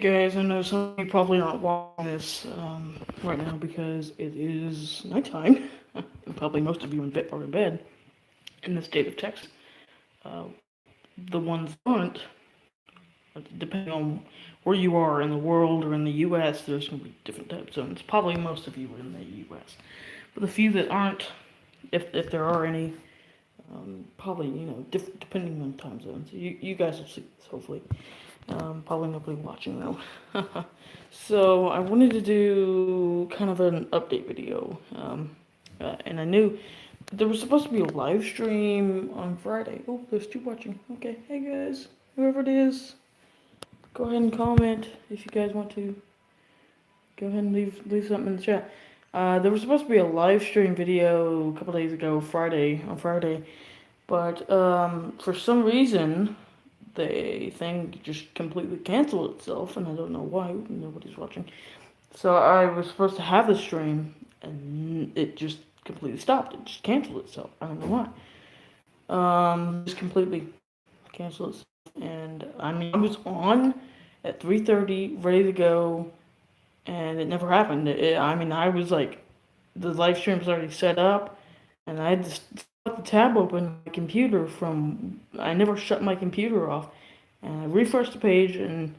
Guys, I know some of you probably aren't watching this right now because it is nighttime, and probably most of you are in bed in the state of Texas. Uh, the ones that aren't, depending on where you are in the world or in the U.S., there's going to be different time zones. Probably most of you are in the U.S., but the few that aren't, if there are any, probably depending on time zones. You guys will see this hopefully. Probably nobody watching though. So I wanted to do kind of an update video, and I knew there was supposed to be a live stream on Friday. Oh, there's two watching. Okay, hey guys, whoever it is, go ahead and comment if you guys want to. Go ahead and leave something in the chat. There was supposed to be a live stream video a couple days ago, on Friday, but for some reason the thing just completely canceled itself, and I don't know why. Nobody's watching. So I was supposed to have the stream, and it just completely stopped. It just canceled itself. I don't know why. Just completely canceled itself. And I mean, I was on at 3:30, ready to go, and it never happened. I mean, I was like, the live stream's already set up, and I had to shut the tab open on my computer from. I never shut my computer off, and I refreshed the page, and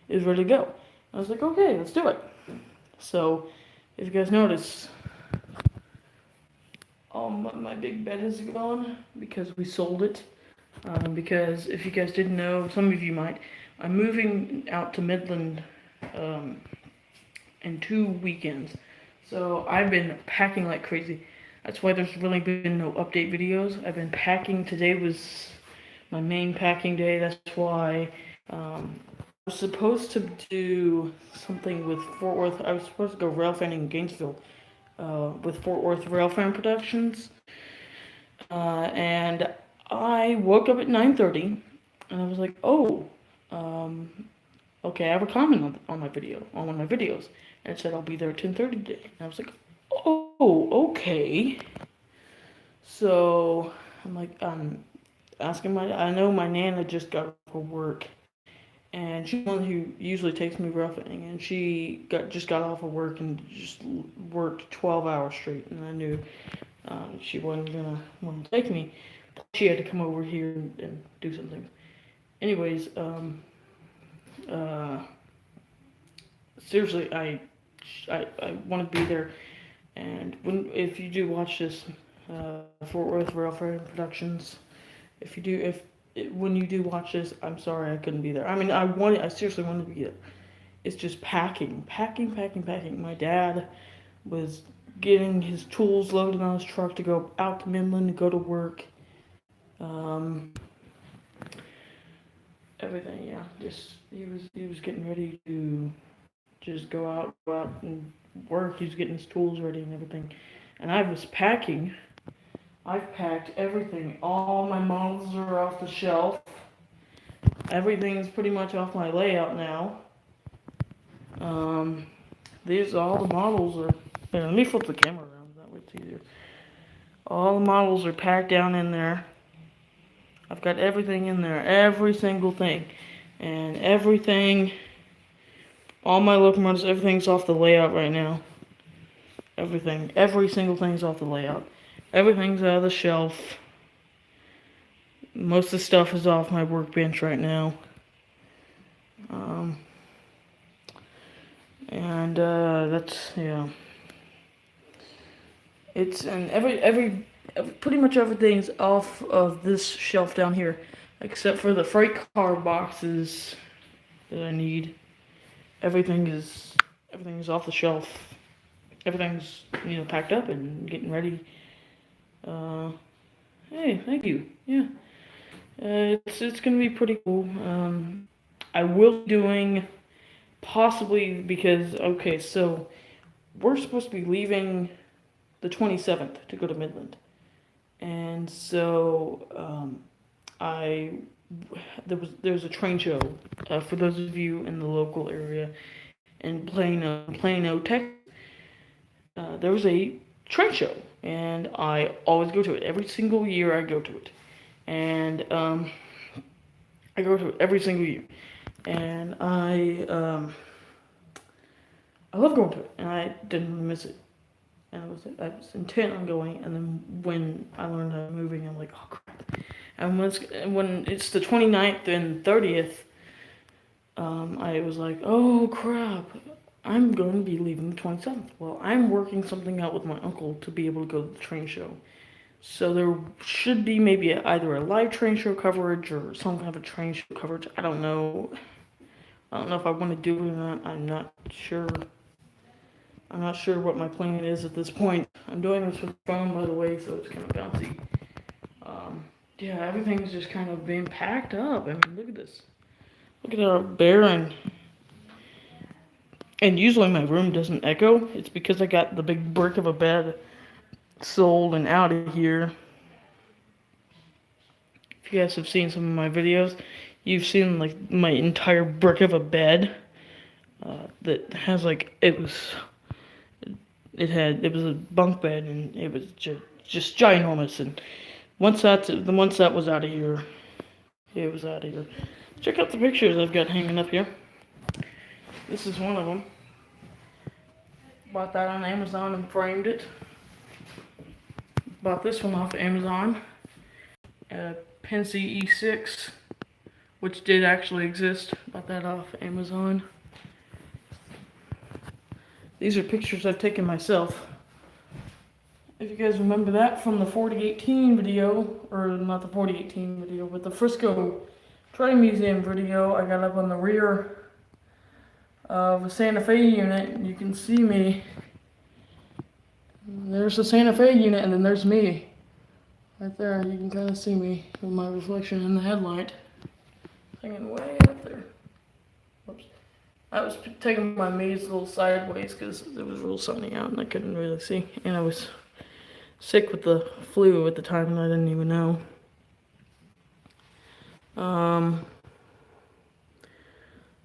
it was ready to go. I was like, okay, let's do it. So, if you guys notice, my big bed is gone because we sold it. Because if you guys didn't know, some of you might, I'm moving out to Midland in 2 weekends. So I've been packing like crazy. That's why there's really been no update videos. I've been packing. Today was my main packing day. That's why I was supposed to do something with Fort Worth. I was supposed to go rail fanning in Gainesville with Fort Worth Rail Fan Productions. And I woke up at 9:30 and I was like, oh, okay, I have a comment on my video, on one of my videos. And it said I'll be there at 10:30 today. And I was like, oh, okay. So I'm like, asking I know my Nana just got off of work, and she's the one who usually takes me roughing, and she just got off of work and just worked 12 hours straight, and I knew she wasn't gonna want to take me. She had to come over here and do something. Anyways, seriously, I want to be there, and if you do watch this, Fort Worth Rail Fan Productions, when you do watch this, I'm sorry I couldn't be there. I mean, I seriously wanted to be there. It's just packing. My dad was getting his tools loaded on his truck to go out to Midland to go to work. Everything, yeah. Just he was getting ready to just go out and work. He was getting his tools ready and everything. And I was packing. I've packed everything. All my models are off the shelf. Everything is pretty much off my layout now. All the models are. Here, let me flip the camera around. That way it's easier. All the models are packed down in there. I've got everything in there, every single thing, and everything. All my locomotives, everything's off the layout right now. Every single thing's off the layout. Everything's out of the shelf. Most of the stuff is off my workbench right now. And that's, yeah. It's, and pretty much everything's off of this shelf down here, except for the freight car boxes that I need. Everything is off the shelf. Everything's, packed up and getting ready. Hey, thank you. Yeah. It's gonna be pretty cool. I will be doing possibly because, okay, so we're supposed to be leaving the 27th to go to Midland. And so there's a train show for those of you in the local area in Plano, Texas. There was a train show, and I always go to it. Every single year I go to it, and I go to it every single year. and I love going to it, and I didn't miss it. And I was intent on going, and then when I learned I'm moving, I'm like, oh crap. And when it's the 29th and 30th, I was like, oh crap, I'm going to be leaving the 27th. Well, I'm working something out with my uncle to be able to go to the train show. So there should be maybe either a live train show coverage or some kind of a train show coverage. I don't know. I don't know if I want to do it or not. I'm not sure. I'm not sure what my plan is at this point. I'm doing this with the phone, by the way, so it's kind of bouncy. Yeah, everything's just kind of being packed up. I mean, look at this. Look at our barren. And usually my room doesn't echo. It's because I got the big brick of a bed sold and out of here. If you guys have seen some of my videos, you've seen like my entire brick of a bed that has like it was a bunk bed, and it was just ginormous. And once that was out of here, it was out of here. Check out the pictures I've got hanging up here. This is one of them. Bought that on Amazon and framed it. Bought this one off Amazon. Pensy E6, which did actually exist. Bought that off Amazon. These are pictures I've taken myself. If you guys remember that from the 4018 video, or not the 4018 video, but the Frisco Train Museum video, I got up on the rear of a Santa Fe unit, and you can see me. There's the Santa Fe unit, and then there's me. Right there, you can kind of see me with my reflection in the headlight. Hanging way up there. Whoops. I was taking my maze a little sideways because it was real sunny out and I couldn't really see. And I was sick with the flu at the time and I didn't even know.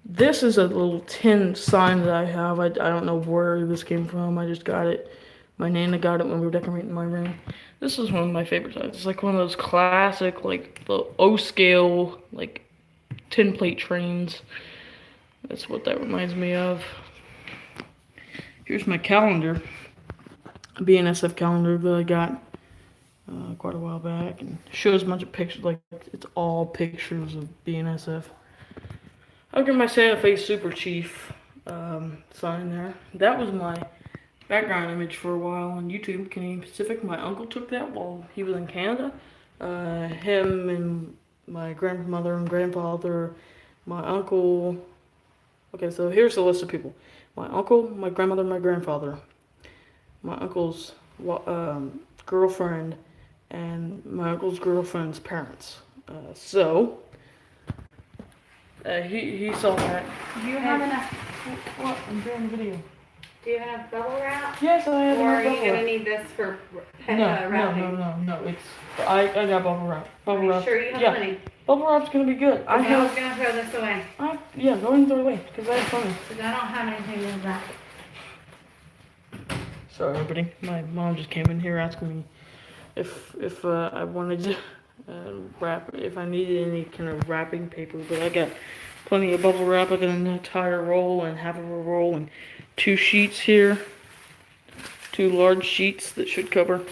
This is a little tin sign that I have. I don't know where this came from. I just got it. My Nana got it when we were decorating my room. This is one of my favorite signs. It's like one of those classic, like the O scale, like tin plate trains. That's what that reminds me of. Here's my calendar. A BNSF calendar that I got quite a while back. And shows a bunch of pictures, like it's all pictures of BNSF. I've got my Santa Fe Super Chief sign there. That was my background image for a while on YouTube, Canadian Pacific. My uncle took that while he was in Canada. Him and my grandmother and grandfather, my uncle. Okay, so here's the list of people. My uncle, my grandmother, my grandfather, my uncle's girlfriend, and my uncle's girlfriend's parents. He saw that. Do you have enough? What? I'm doing a video. Do you have bubble wrap? Yes, I have. Or are you bubble gonna wrap. need this for wrapping? No. It's I got bubble wrap. Bubble wrap. Sure, you have plenty. Bubble wrap's gonna be good. I was gonna throw this away. Yeah, go ahead and throw it away because I have plenty. Because I don't have anything in that. Sorry, everybody. My mom just came in here asking me if I wanted to wrap, if I needed any kind of wrapping paper, but I got plenty of bubble wrap. I got an entire roll and half of a roll and 2 sheets here, 2 large sheets that should cover.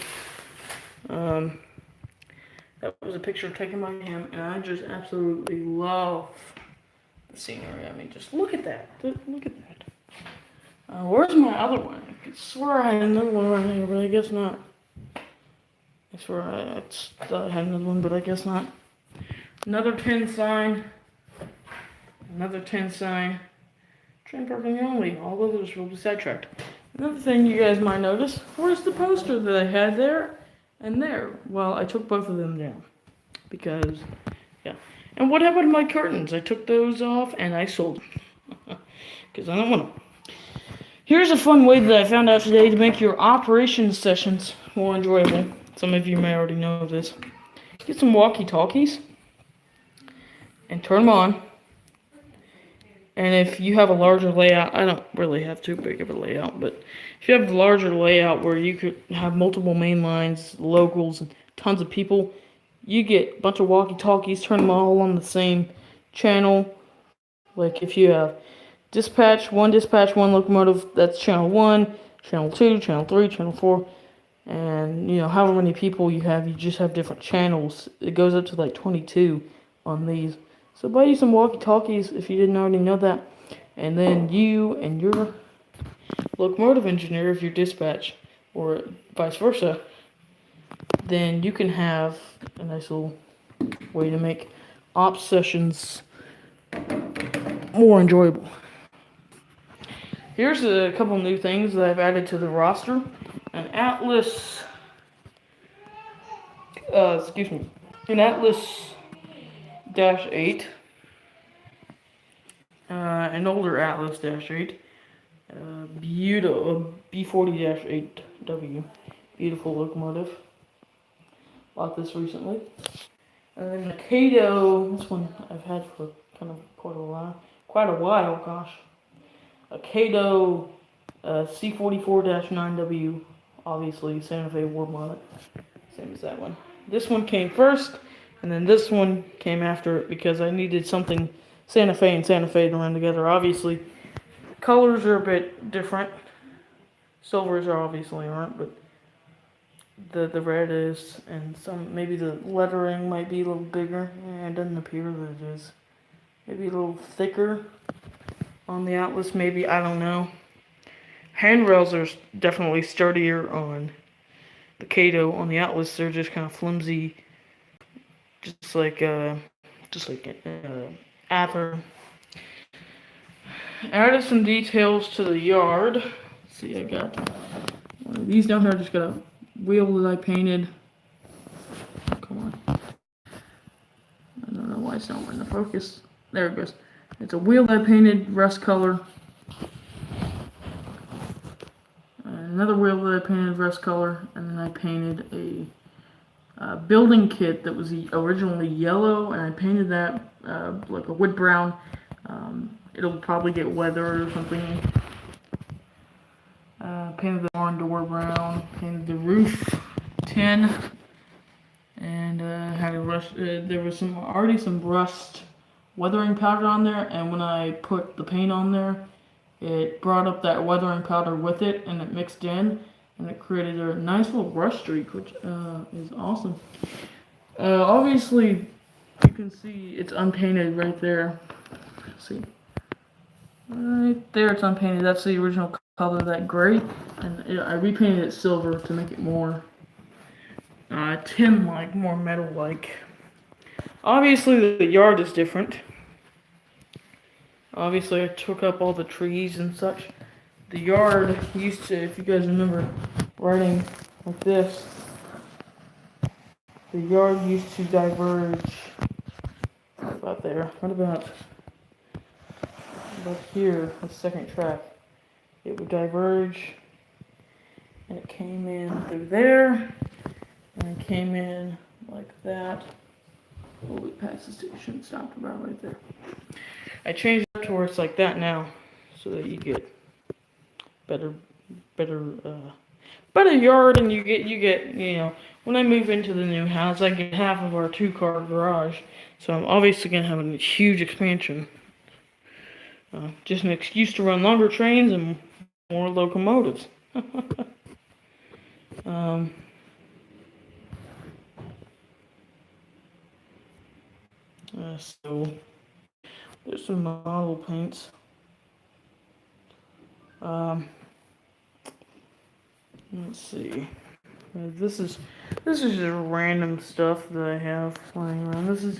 That was a picture taken by him, and I just absolutely love the scenery. I mean, just look at that. Look at that. Where's my other one? I could swear I had another one right here, but I guess not. I swear I thought I had another one, but I guess not. Another 10 sign. Another 10 sign. Train parking only. All others will be sidetracked. Another thing you guys might notice, where's the poster that I had there and there? Well, I took both of them down. Because, yeah. And what happened to my curtains? I took those off and I sold them. Because I don't want them. Here's a fun way that I found out today to make your operations sessions more enjoyable. Some of you may already know this. Get some walkie-talkies and turn them on. And if you have a larger layout, I don't really have too big of a layout, but if you have a larger layout where you could have multiple main lines, locals, and tons of people, you get a bunch of walkie-talkies, turn them all on the same channel, Like if you have dispatch, one locomotive, that's channel 1, channel 2, channel 3, channel 4, and however many people you have, you just have different channels. It goes up to like 22 on these. So buy you some walkie-talkies if you didn't already know that. And then you and your locomotive engineer, if you're dispatch, or vice versa, then you can have a nice little way to make ops sessions more enjoyable. Here's a couple new things that I've added to the roster. An Atlas, an Atlas Dash 8, an older Atlas Dash 8, beautiful B40-8W, beautiful locomotive. Bought this recently. And then the Kato, this one I've had for kind of quite a while, gosh. A Kato C44-9W, obviously Santa Fe war bonnet, same as that one. This one came first, and then this one came after it because I needed something Santa Fe and Santa Fe to run together. Obviously, colors are a bit different. Silvers are obviously aren't, but the red is, and maybe the lettering might be a little bigger. Yeah, it doesn't appear that it is. Maybe a little thicker on the Atlas, maybe, I don't know. Handrails are definitely sturdier on the Kato. On the Atlas, they're just kind of flimsy, just like Ather. Added some details to the yard. See, I got one of these down here. I just got a wheel that I painted. Come on. I don't know why it's not in the focus. There it goes. It's a wheel that I painted rust color. Another wheel that I painted rust color, and then I painted a building kit that was originally yellow, and I painted that like a wood brown. It'll probably get weathered or something. Painted the barn door brown, painted the roof tin, and had a rust. There was already some rust weathering powder on there, and when I put the paint on there, it brought up that weathering powder with it, and it mixed in, and it created a nice little rust streak, which is awesome. Obviously, you can see it's unpainted right there. Let's see. Right there, it's unpainted. That's the original color, that gray, and I repainted it silver to make it more tin-like, more metal-like. Obviously, the yard is different. Obviously, I took up all the trees and such. The yard used to, if you guys remember riding like this, the yard used to diverge. What about there? What about here, the second track? It would diverge, and it came in through there, and it came in like that. Oh, we passed the station, stopped about right there. I changed it to where it's like that now, so that you get better yard, and you get when I move into the new house, I get half of our 2-car garage, so I'm obviously gonna have a huge expansion. Just an excuse to run longer trains and more locomotives. So there's some model paints. Let's see. This is just random stuff that I have flying around. This is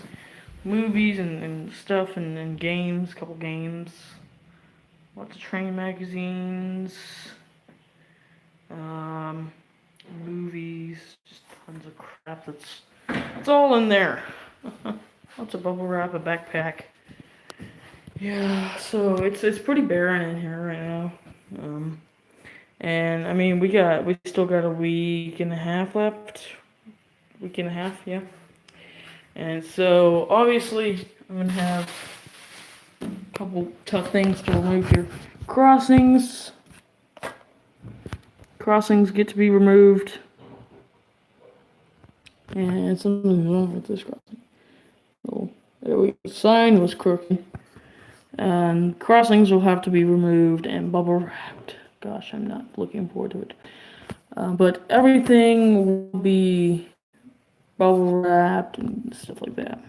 movies and stuff and games, couple games, lots of train magazines, movies, just tons of crap it's all in there. Lots of bubble wrap, a backpack. Yeah, so it's pretty barren in here right now. And I mean we still got a week and a half left. Week and a half, yeah. And so obviously I'm gonna have a couple tough things to remove here. Crossings get to be removed. And something's wrong with this crossing. Oh, there we go. Sign was crooked. And crossings will have to be removed and bubble wrapped. Gosh, I'm not looking forward to it. But everything will be bubble wrapped and stuff like that.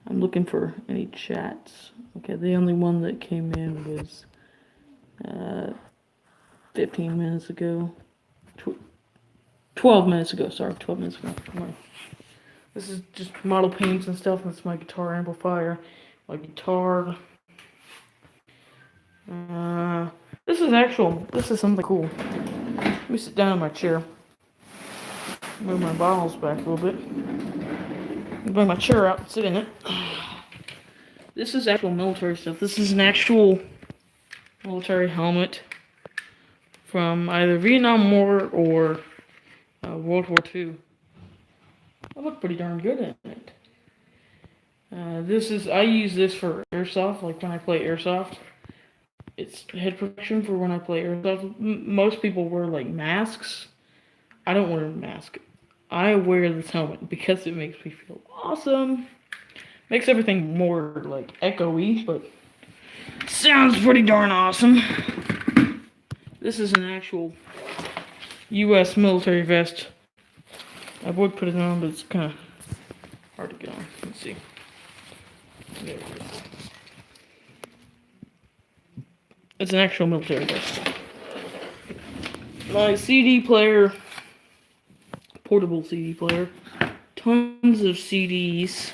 I'm looking for any chats. Okay, the only one that came in was 15 minutes ago. 12 minutes ago, sorry, 12 minutes ago. This is just model paints and stuff. That's my guitar amplifier. My guitar. This is something cool. Let me sit down in my chair. Move my bottles back a little bit. Bring my chair out and sit in it. This is actual military stuff. This is an actual military helmet from either Vietnam War or World War II. I look pretty darn good in it. I use this for airsoft, like when I play airsoft. It's head protection for when I play airsoft. Most people wear like masks. I don't wear a mask. I wear this helmet because it makes me feel awesome. Makes everything more like echoey, but sounds pretty darn awesome. This is an actual U.S. military vest. I would put it on, but it's kind of hard to get on. Let's see. There it is. It's an actual military vest. My CD player, portable CD player, tons of CDs,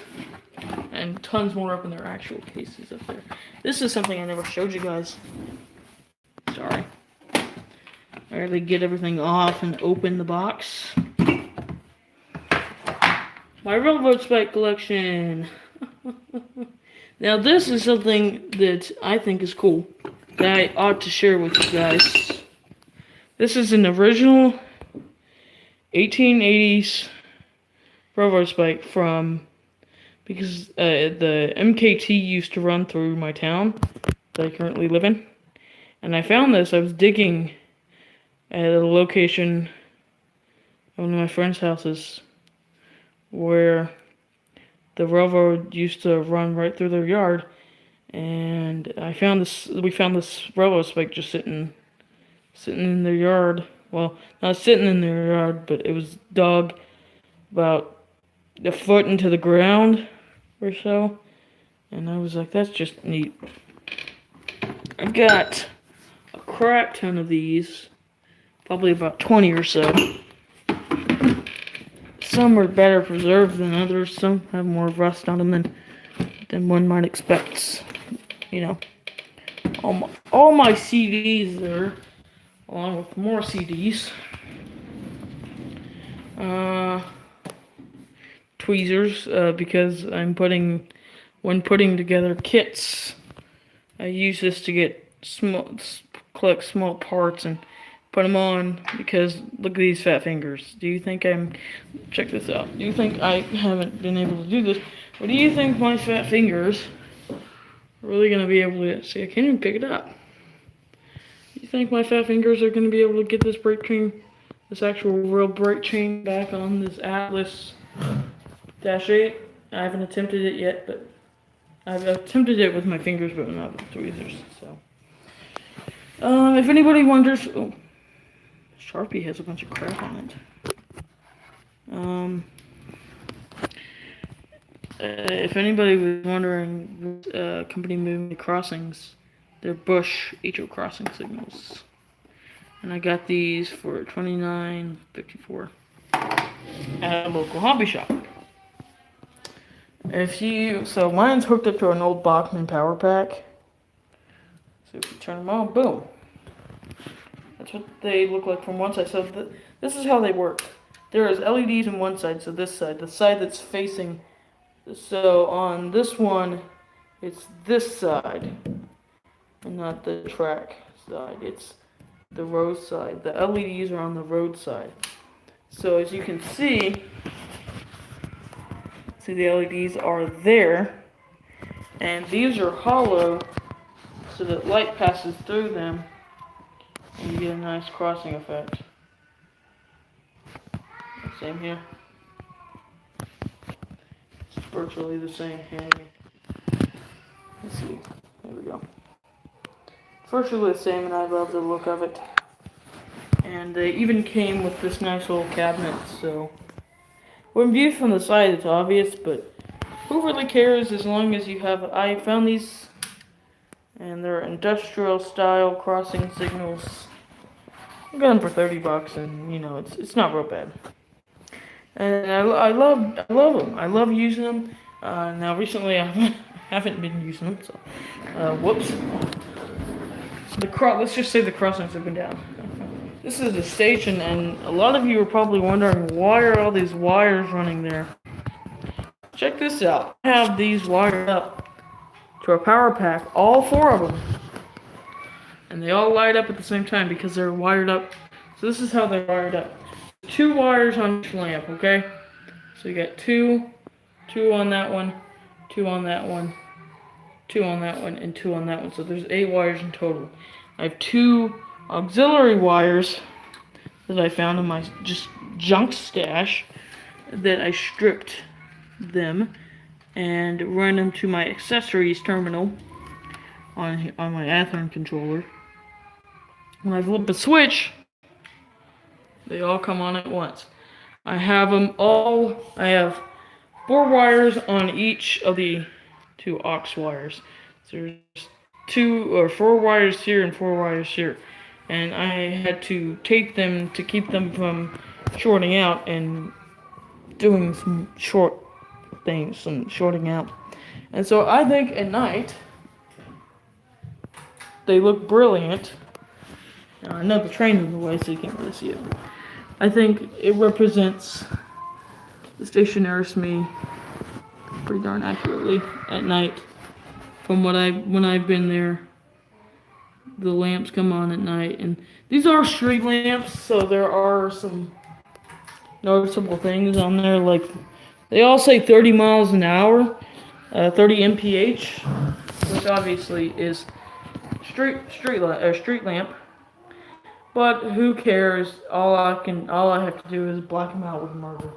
and tons more up in their actual cases up there. This is something I never showed you guys. Sorry. I gotta get everything off and open the box. My railroad spike collection. Now this is something that I think is cool, that I ought to share with you guys. This is an original 1880s railroad spike because the MKT used to run through my town that I currently live in. And I found this. I was digging at a location at one of my friend's houses where the railroad used to run right through their yard, and we found this railroad spike just sitting in their yard. Well, not sitting in their yard, but it was dug about a foot into the ground or so, and I was like, that's just neat. I've got a crap ton of these, probably about 20 or so. Some are better preserved than others. Some have more rust on them than one might expect. You know, all my CDs there, along with more CDs. Tweezers, because when putting together kits, I use this to collect small parts and put them on, because look at these fat fingers. Check this out. Do you think I haven't been able to do this? Or do you think my fat fingers are really going to be able to, see, I can't even pick it up. Do you think my fat fingers are going to be able to get this brake chain, this actual real brake chain back on this Atlas -8? I haven't attempted it yet, but I've attempted it with my fingers, but not with tweezers, so. If anybody wonders, Sharpie has a bunch of crap on it. If anybody was wondering, company moving to crossings, they're Bush HO crossing signals. And I got these for $29.54 at a local hobby shop. So mine's hooked up to an old Bachmann power pack. So if you turn them on, boom. That's what they look like from one side. So this is how they work. There is LEDs on one side, so this side, the side that's facing. So on this one, it's this side, and not the track side. It's the road side. The LEDs are on the road side. So as you can see the LEDs are there, and these are hollow, so that light passes through them, and you get a nice crossing effect. Same here. It's virtually the same here. see. There we go. Virtually the same, and I love the look of it. And they even came with this nice little cabinet, so when viewed from the side it's obvious, but who really cares as long as you have... I found these, and they're industrial style crossing signals. I got them for $30, and you know, it's not real bad. And I love them. I love using them. Now recently I haven't been using them, so whoops. Let's just say the crossings have been down. This is the station, and a lot of you are probably wondering, why are all these wires running there? Check this out. I have these wired up to a power pack, all 4 of them. And they all light up at the same time because they're wired up. So this is how they're wired up. 2 wires on each lamp, okay? So you got 2 on that one, 2 on that one, 2 on that one, and 2 on that one. So there's 8 wires in total. I have 2 auxiliary wires that I found in my just junk stash that I stripped them and run them to my accessories terminal on my Athearn controller. When I flip a switch, they all come on at once. I have 4 wires on each of the 2 aux wires. So there's 2 or 4 wires here and 4 wires here. And I had to tape them to keep them from shorting out and doing some shorting out. And so I think at night, they look brilliant. Now, I know the train's in the way, so you can't really see it. I think it represents the station nearest me pretty darn accurately at night. From when I've been there, the lamps come on at night, and these are street lamps, so there are some noticeable things on there. Like they all say 30 miles an hour, 30 mph, which obviously is street lamp. But who cares? All I have to do is black them out with a marker.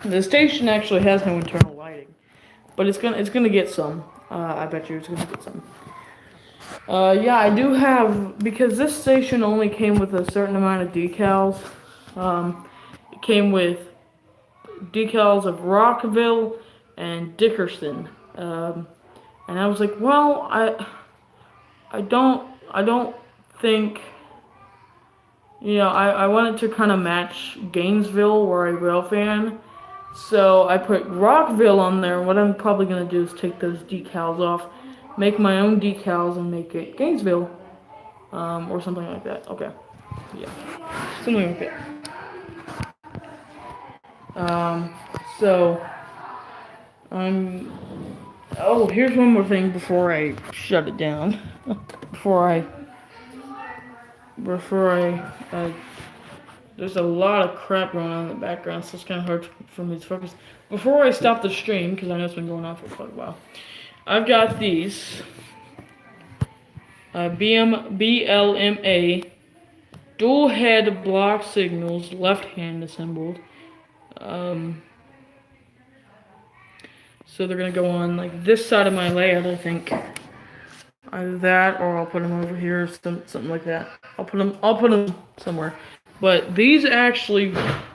The station actually has no internal lighting, but it's gonna get some. I bet you it's gonna get some. Yeah, I do have, because this station only came with a certain amount of decals. It came with decals of Rockville and Dickerson, and I was like, well, I don't think. You know, I wanted to kind of match Gainesville, where I rail fan. So I put Rockville on there. What I'm probably going to do is take those decals off, make my own decals, and make it Gainesville. Or something like that. Okay. Yeah. Something like that. So, oh, here's one more thing before I shut it down. before I there's a lot of crap going on in the background, so it's kind of hard for me to focus. Before I stop the stream, because I know it's been going on for quite a while, I've got these BMBLM dual head block signals, left hand assembled. So they're gonna go on like this side of my layout, I think. Either that, or I'll put them over here, something like that. I'll put them somewhere. But these actually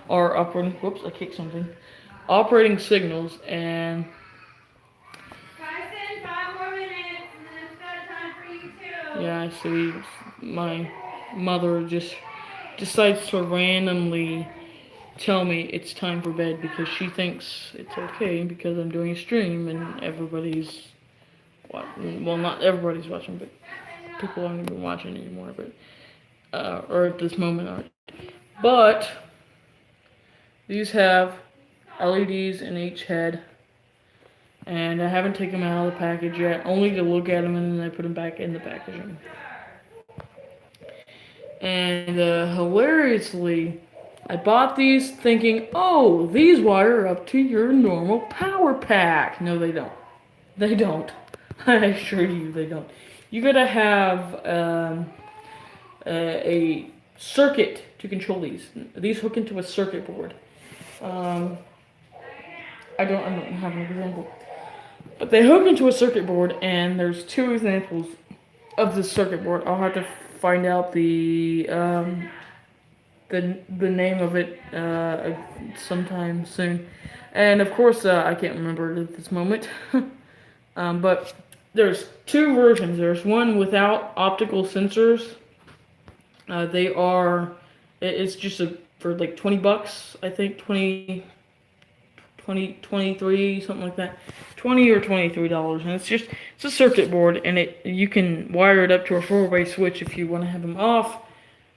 are operating. Whoops, I kicked something. Operating signals, and Tyson, 5 more minutes, and then it's got time for you too. yeah, I see. My mother just decides to randomly tell me it's time for bed because she thinks it's okay because I'm doing a stream and everybody's watching. Well, not everybody's watching, but people aren't even watching anymore. But or at this moment aren't. But these have LEDs in each head, and I haven't taken them out of the package yet, only to look at them, and then I put them back in the packaging. And hilariously, I bought these thinking, oh, these wire up to your normal power pack. No, they don't. They don't. I assure you, they don't. You gotta have a circuit to control these. These hook into a circuit board. I don't have an example. But they hook into a circuit board, and there's two examples of this circuit board. I'll have to find out the name of it sometime soon. And of course, I can't remember it at this moment. But there's two versions. There's one without optical sensors. They are, it's just for like $20, I think, 23, something like that. $20 or $23, and it's a circuit board, and you can wire it up to a 4-way switch if you want to have them off,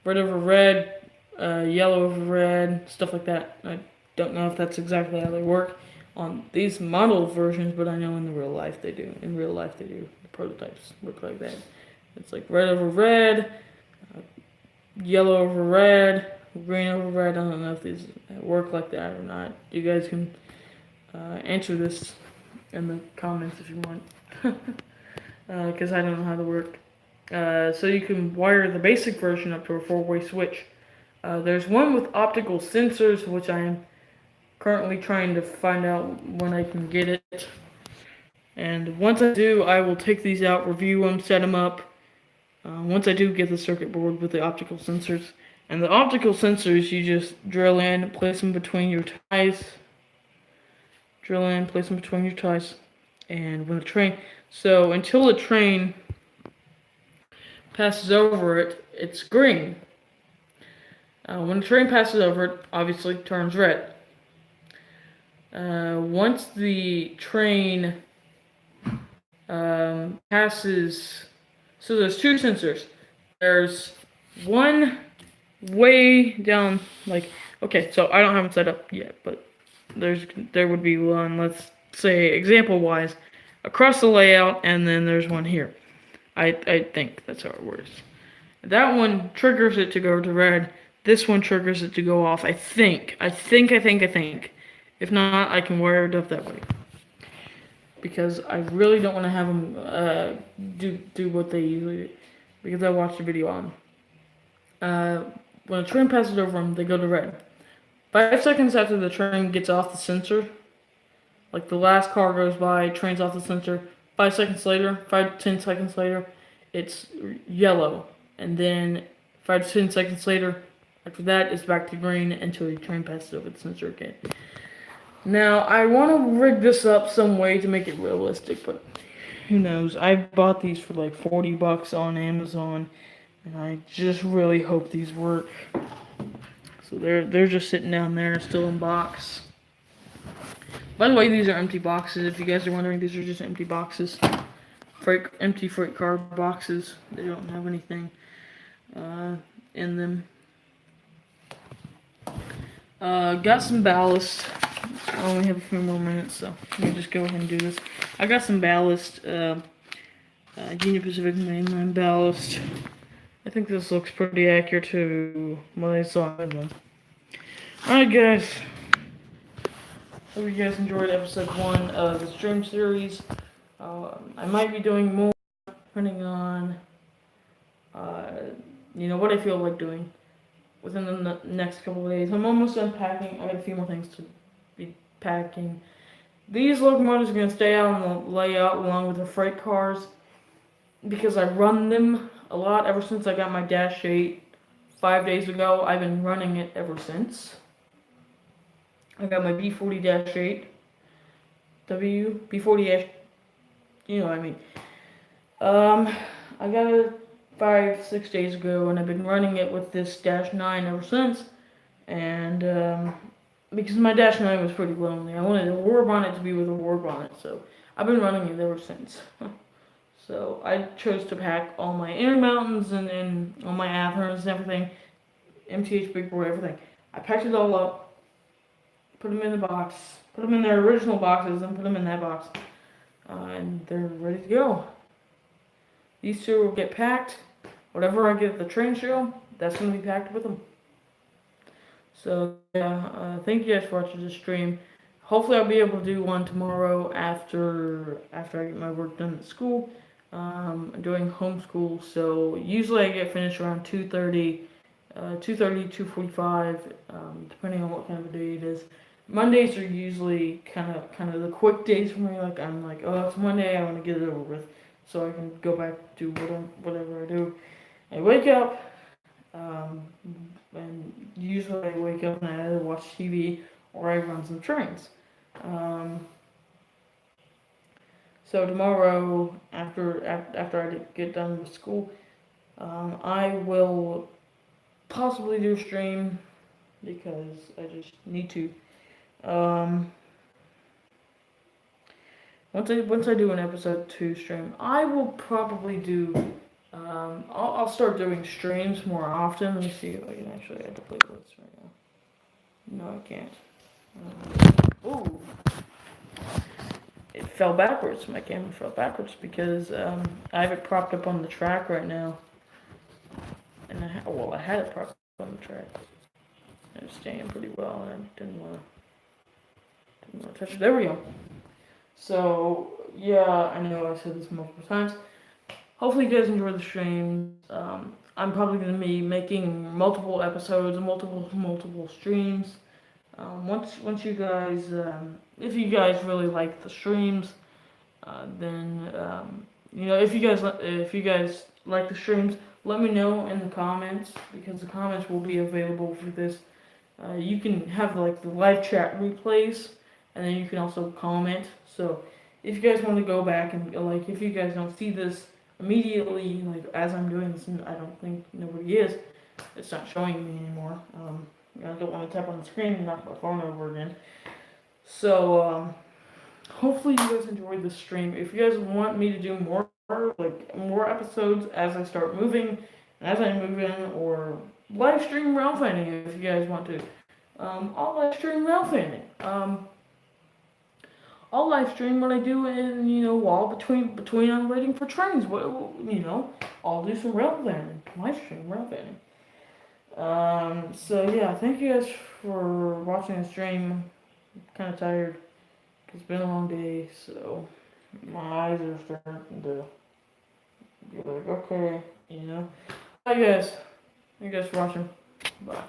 red over red, yellow over red, stuff like that. I don't know if that's exactly how they work on these model versions, but I know in real life they do. In real life they do. The prototypes work like that. It's like red over red, yellow over red, green over red. I don't know if these work like that or not. You guys can answer this in the comments if you want, because I don't know how to work. So you can wire the basic version up to a 4-way switch. There's one with optical sensors, which I am currently trying to find out when I can get it. And once I do, I will take these out, review them, set them up. Once I do get the circuit board with the optical sensors. And the optical sensors, you just drill in, place them between your ties. Drill in, place them between your ties. And when the train, so until the train passes over it, it's green. When the train passes over it, obviously turns red. Once the train passes, so there's two sensors. There's one way down, like, okay, so I don't have it set up yet, but there would be one, let's say, example-wise, across the layout, and then there's one here. I think that's how it works. That one triggers it to go to red. This one triggers it to go off. I think. If not, I can wire it up that way. Because I really don't want to have them do what they usually do. Because I watched the video on them. When a train passes over them, they go to red. 5 seconds after the train gets off the sensor, like the last car goes by, train's off the sensor, 5 seconds later, 5 to 10 seconds later, it's yellow. And then 5 to 10 seconds later, after that, it's back to green until the train passes over the sensor again. Now, I want to rig this up some way to make it realistic, but who knows? I bought these for like $40 on Amazon, and I just really hope these work. So they're just sitting down there, still in box. By the way, these are empty boxes. If you guys are wondering, these are just empty boxes. Empty freight car boxes. They don't have anything in them. Got some ballast. I only have a few more minutes, so let me just go ahead and do this. I got some ballast. Union Pacific mainline ballast. I think this looks pretty accurate to what I saw in them. Alright, guys. Hope you guys enjoyed episode 1 of the stream series. I might be doing more depending on what I feel like doing within the next couple of days. I'm almost done packing. I got a few more things to be packing. These locomotives are going to stay out on the layout along with the freight cars because I run them a lot ever since I got my Dash 8 5 days ago. I've been running it ever since. I got my B40-8 B40, you know what I mean. I got it 5-6 days ago, and I've been running it with this Dash 9 ever since. And because my Dash 9 was pretty lonely, I wanted a war bonnet to be with a war bonnet, so I've been running it ever since. So I chose to pack all my Intermountains and all my Atherns and everything, MTH Big Boy, everything. I packed it all up, put them in the box, put them in their original boxes, and put them in that box. And they're ready to go. These two will get packed. Whatever I get at the train show, that's going to be packed with them. So, yeah, thank you guys for watching this stream. Hopefully I'll be able to do one tomorrow after I get my work done at school. I'm doing homeschool, so usually I get finished around 2:30, 2:45, depending on what kind of a day it is. Mondays are usually kind of the quick days for me. Like I'm like, oh, it's Monday, I want to get it over with, so I can go back to whatever I do. I wake up, um, and usually I wake up and I either watch TV or I run some trains. Um, so tomorrow, after I get done with school, I will possibly do a stream because I just need to. Um, once I do an episode 2 stream, I will probably do. I'll start doing streams more often. Let me see if I can actually add the playlists right now. No, I can't. Ooh, it fell backwards. My camera fell backwards because I have it propped up on the track right now, and I had it propped up on the track. It was staying pretty well, and I didn't want to touch it. There we go. So yeah, I know I said this multiple times. Hopefully you guys enjoy the streams. I'm probably going to be making multiple episodes, multiple streams. Once you guys, if you guys really like the streams, then if you guys like the streams, let me know in the comments because the comments will be available for this. You can have like the live chat replays, and then you can also comment. So if you guys want to go back and like, if you guys don't see this immediately, like as I'm doing this, and I don't think nobody is, it's not showing me anymore. I don't want to tap on the screen and knock my phone over again. So hopefully you guys enjoyed this stream. If you guys want me to do more episodes as I start moving, as I move in, or live stream rail fanning if you guys want to. I'll live stream rail fanning. I'll live stream what I do in while between I'm waiting for trains. I'll do some rail fanning, live stream rail fanning. So yeah, thank you guys for watching the stream. I'm kind of tired. It's been a long day, so my eyes are starting to be like, okay. Bye guys. Thank you guys for watching. Bye.